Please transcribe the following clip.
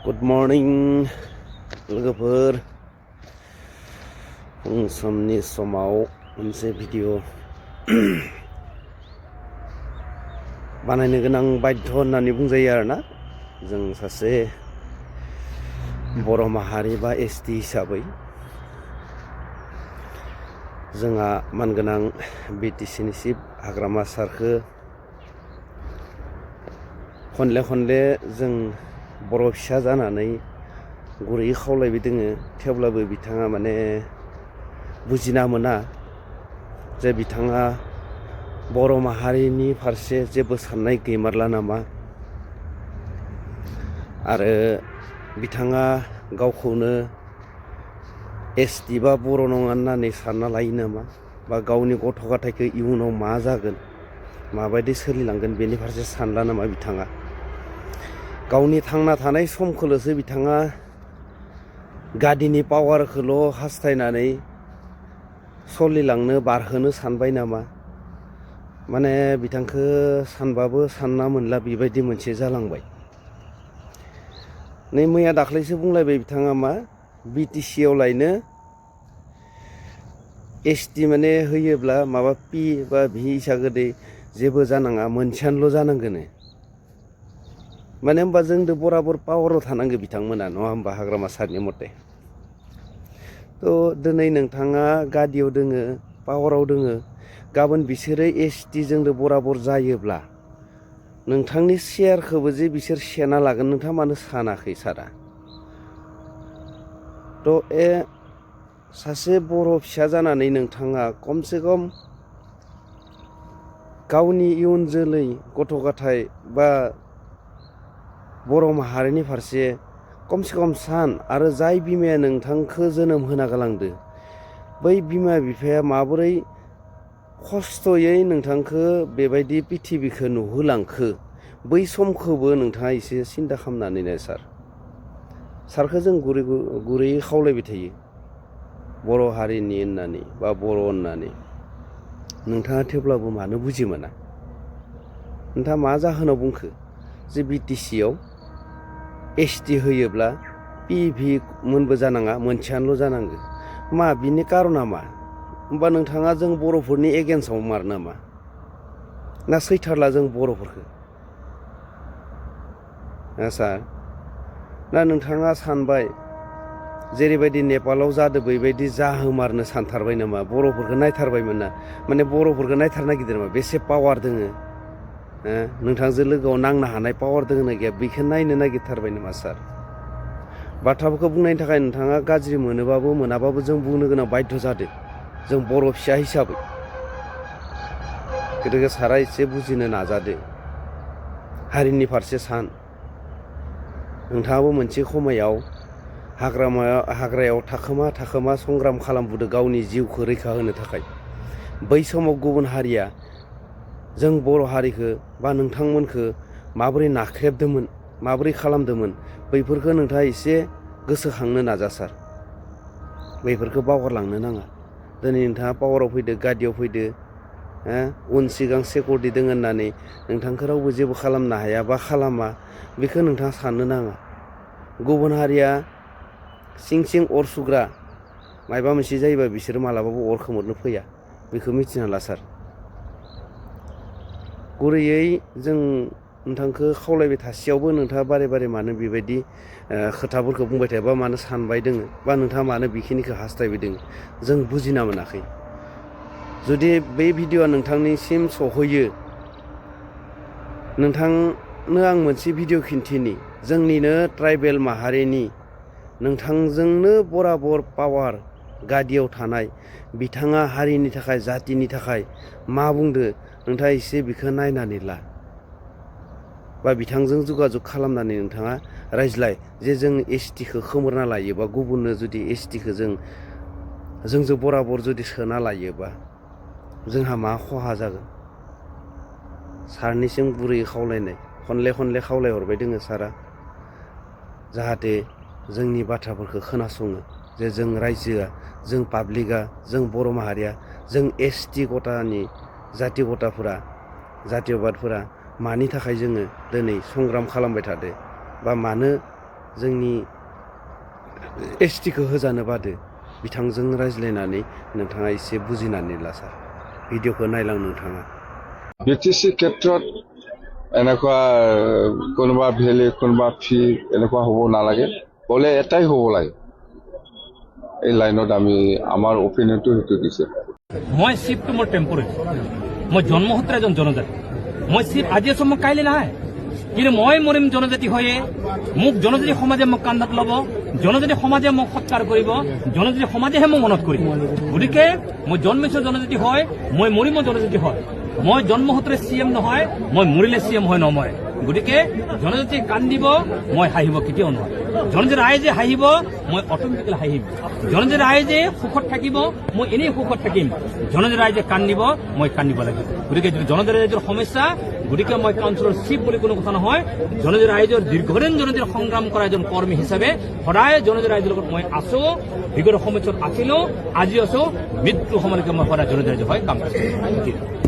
Good morning लोगोफोर फुं समनि समाव मोनसे भिडिअ बानायनो गोनां बाध्य होननानै बुंजायो आरोना। जों सासे बर' माहारि बा एसटि हिसाबै जोंहा मानगोनां बिटिसिनि चिफ हाग्रामा सारखो खनले जों बर' फिसा जानानै गुरैयै खावलायबाय दोङो। थेवब्लाबो बिथाङा माने बुजिना मोना जे बिथाङा बर' माहारिनि फारसे जेबो साननाय गैमारला नामा, आरो बिथाङा गावखौनो एसटि बा बर' नङा होननानै सानना लायो नामा, बा गावनि गथ' गथायखौ इयुनाव मा जागोन, माबायदि सोलिलांगोन बेनि फारसे सानला नामा बिथाङा। गावनि थांना थानाय समखौल'सो बिथाङा गादिनि पावारखौल' हास्थायनानै सोलिलांनो बारहोनो सानबाय नामा। माने बिथांखो सानबाबो सानना मोनला बेबायदि मोनसे जालांबाय। नै मैया दाख्लैसो बुंलायबाय बिथाङा मा बिटिसिआव लायनो एसटि माने होयोब्ला माबा पि बा भि हिसागोदै जेबो जानाङा, मोनसेयानोल' जानांगोन। माने होनबा जोंदो बराबर पावाराव थानांगो बिथांमोना, नङा होमबा हाग्रामा सारनि मथे। थ' दिनै नोंथाङा गादियाव दोङो, पावाराव दोङो, गाबोन बिसोरो एसटिजोंनो बराबर जायोब्ला नोंथांनि शेयारखौबो जे बिसोर सेना लागोन, नोंथाङा मानो सानाखै सारा। थ' सासे बर' फिसा जानानै नोंथाङा खमसे खम गावनि इयुन जोलै गथ' गथाय बा बर' माहारिनि फारसे खमसे खम सान। आरो जाय बिमाया नोंथांखौ जोनोम होना गालांदो, बै बिमा बिफाया माबोरै खस्थ'यै नोंथांखौ बेबायदि प्रिथिबिखौ नुहोलांखो, बै समखौबो नोंथाङा एसे सिन्था खालामनानै नाय सारखौ जों गुरैयै खावलायबाय थायो बर' हारिनि होननानै बा बर' होननानै। नोंथाङा थेवब्लाबो मानो बुजि मोना। नोंथाङा मा जाहोनाव बुंखो जे बिटिसिआव एसटि होयोब्ला पि भि मोनबो जानाङा, मोनसेयानोल' जानांगो। मा बिनि कारना मा? होमबा नोंथाङा जों बर'फोरनि एगेन्स्टआव मार नामा, ना सैथारला जों बर'फोरखौ सार? ना नोंथाङा सानबाय जेरैबायदि नेपालाव जादों बेबायदि जाहोमारनो सानथारबाय नामा? बर'फोरखौ नायथारबायमोन ना, माने बर'फोरखौ नायथारनो नागिरदों नामा? बेसे पावार दोङो नोंथांजों लोगोआव नांनो हानाय पावार दोङो ना गैया, बेखौ नायनो नागिरथारबाय नामा सार? बाथ्राफोरखौ बुंनायनि थाखाय नोंथाङा गाज्रि मोनोबाबो मोनाबाबो जों बुंनो गोनां बाध्य जादों, जों बर' फिसा हिसाबै। गतिके सारा एसे बुजिनो नाजादो, हारिनि फारसे सान। नोंथाङाबो मोनसे समायाव हाग्रायाव थाखोमा संग्राम खालामबोदों गावनि जिउखौ रैखा होनो थाखाय। बै समाव गुबुन हारिया जों बर' हारिखौ बा नोंथांमोनखौ माबोरै नाख्रेबदोंमोन, माबोरै खालामदोंमोन, बैफोरखौ नोंथाङा एसे गोसोखांनो नाजा सार। बैफोरखौ बावगारलांनो नाङा। दिनै नोंथाङा पावाराव फैदो, गादियाव फैदो, उन सिगां सिकिउरिटि दङ होननानै नोंथांखौ रावबो जेबो खालामनो हाया बा खालामा, बेखौ नोंथाङा साननो नाङा। गुबुन हारिया सिं अर सुग्रा, मायबा मोनसे जायोबा बिसोरो मालाबाबो अर खोमोरनो फैया, बेखौ मिथिना ला सार। गुरैयै जों नोंथांखौ खावलायबाय थासेयावबो नोंथाङा बारे बारे मानो बेबायदि खोथाफोरखौ बुंबाय थाया, बा मानो सानबाय दोङो, बा नोंथाङा मानो बेखिनिखौ हास्थायबाय दोङो, जों बुजिना मोनाखै। जुदि बे भिडिअ'आ नोंथांनिसिम सहैयो, नोंथांनो आं मोनसे भिडिअ' खिन्थिनि, जोंनिनो ट्राइबेल माहारिनि नोंथांजोंनो बराबर पावार गादियाव थानाय बिथाङा हारिनि थाखाय, जातिनि थाखाय मा बुंदो, नोंथाङा एसे बेखौ नायनानै ला, बा बिथांजों जगाजग खालामनानै नोंथाङा रायज्लाय जे जों एसटिखौ खोमोरना लायोबा, गुबुननो जुदि एसटिखौ जोंजों बराबर जुदि सोना लायोबा जोंहा मा खहा जागोन। सारनिसिम गुरैयै खावलायनाय, खनले खावलायहरबाय दोङो सारा, जाहाथे जोंनि बाथ्राफोरखौ खोनासङो, जे जों रायजोआ, जों पाब्लिकआ, जों बर' माहारिया, जों एसटि गटानि जाति गटाफोरा, जातियबादफोरा मानि थाखाय जोङो दिनै संग्राम खालामबाय थादो, बा मानो जोंनि STखौ होजानो बादो बिथांजों रायज्लायनानै नोंथाङा एसे बुजिनानै ला सार ভিডিঅ'खौ नायलां नोंथाङा BTC ক্ষেত্ৰত এনেকুৱা কোনোবা ভেলি কোনোবা ফি এনেকুৱা হ'ব নালাগে বলে এটাই হ'ব লাগে এই লাইনত আমি আমাৰ অপিনিয়নটো সেইটো দিছে মই চিফটো মোৰ টেম্পৰেৰী মই জন্মসূত্ৰে এজন জনজাতি মই চিফ আজি আছো মই কাইলৈ নাই কিন্তু মই মৰিম জনজাতি হৈয়ে মোক জনজাতি সমাজে মোক কান্ধত ল'ব জনজাতি সমাজে মোক সৎকাৰ কৰিব জনজাতি সমাজেহে মোক মনত কৰিব গতিকে মই জন্মিছো জনজাতি হয় মই মৰিম জনজাতি হয় মই জন্মসূত্ৰে CM নহয় মই মৰিলে CM হয় নমৰে গতিকে জনজাতি কান্দিব মই হাঁহিব কেতিয়াও নহয় জনজাতি ৰাইজে হাঁহিব মই অট'মেটিকেলি হাঁহিম জনজাতি ৰাইজে সুখত থাকিব মই এনেই সুখত থাকিম জনজাতি ৰাইজে কান্দিব মই কান্দিব লাগিব গতিকে জনজাতি ৰাইজৰ সমস্যা গতিকে মই কাউন্সিলৰ চিফ বুলি কোনো কথা নহয় জনজাতি ৰাইজৰ দীৰ্ঘদিন জনজাতিৰ সংগ্ৰাম কৰা এজন কৰ্মী হিচাপে সদায় জনজাতি ৰাইজৰ লগত মই আছো বিগত সময়ত আছিলো আজি আছো মৃত্যু সময়লৈকে মই সদায় জনজাতি ৰাইজৰ হৈ কাম কৰিছো